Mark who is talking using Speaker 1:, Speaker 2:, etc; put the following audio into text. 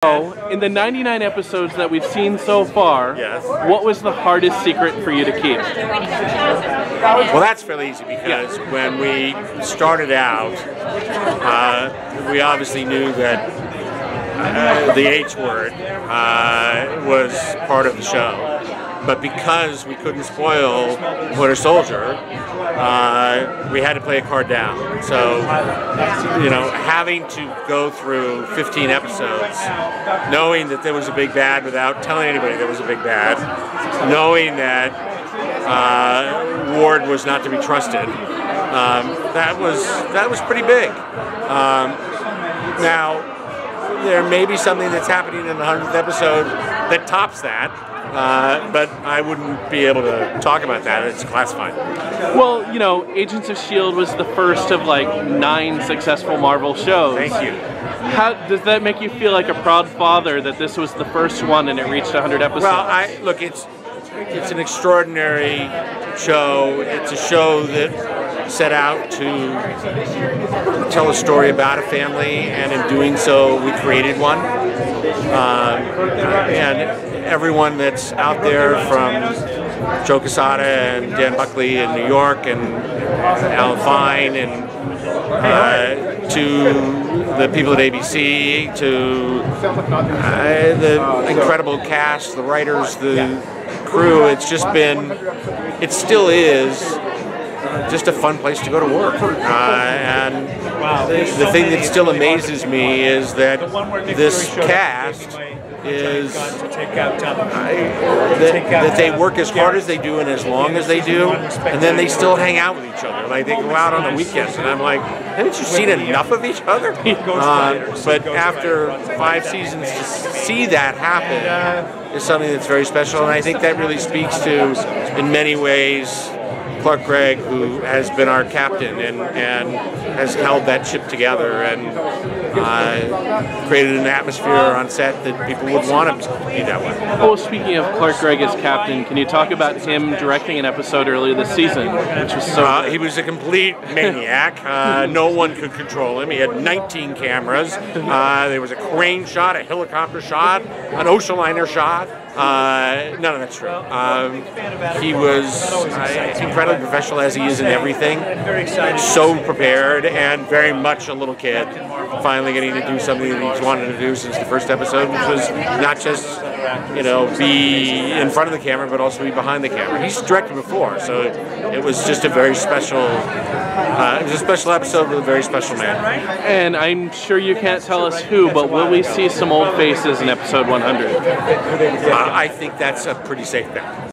Speaker 1: So, in the 99 episodes that we've seen so far,
Speaker 2: Yes.
Speaker 1: what was the hardest secret for you to keep?
Speaker 2: Well, that's fairly easy because when we started out, we obviously knew that the H word was part of the show. But because we couldn't spoil Winter Soldier, we had to play a card down. So, you know, having to go through 15 episodes, knowing that there was a big bad without telling anybody there was a big bad, knowing that Ward was not to be trusted, that was pretty big. Now, there may be something that's happening in the 100th episode that tops that. But I wouldn't be able to talk about that. It's classified.
Speaker 1: Well, you know, Agents of S.H.I.E.L.D. was the first of like 9 successful Marvel shows.
Speaker 2: Thank you.
Speaker 1: How does that make you feel like a proud father that this was the first one and it reached 100 episodes?
Speaker 2: Well, look, it's an extraordinary show. It's a show that set out to tell a story about a family, and in doing so, we created one. And everyone that's out there, from Joe Quesada and Dan Buckley in New York, and Alan Fine, and to the people at ABC, to the incredible cast, the writers, the crew. It's just been, it still is, just a fun place to go to work. And the thing that still amazes me is that this cast is that they work as hard as they do and as long as they do, and then they still hang out with each other. Like, they go out on the weekends, and I'm like, haven't you seen enough of each other? But after 5 seasons, to see that happen is something that's very special, and I think that really speaks to, in many ways, Gregg, who has been our captain and has held that ship together and created an atmosphere on set that people would want him to be that way.
Speaker 1: Oh, speaking of Gregg as captain, can you talk about him directing an episode earlier this season, which was so
Speaker 2: he was a complete maniac. No one could control him. He had 19 cameras. There was a crane shot, a helicopter shot, an ocean liner shot. None of that's true. He was incredibly professional, as he is in everything. So prepared, and very much a little kid. Finally getting to do something that he's wanted to do since the first episode, which was not just, you know, be in front of the camera, but also be behind the camera. He's directed before, so it was just a very special. It was a special episode with a very special man.
Speaker 1: And I'm sure you can't tell us who, but will we see some old faces in episode 100?
Speaker 2: I think that's a pretty safe bet.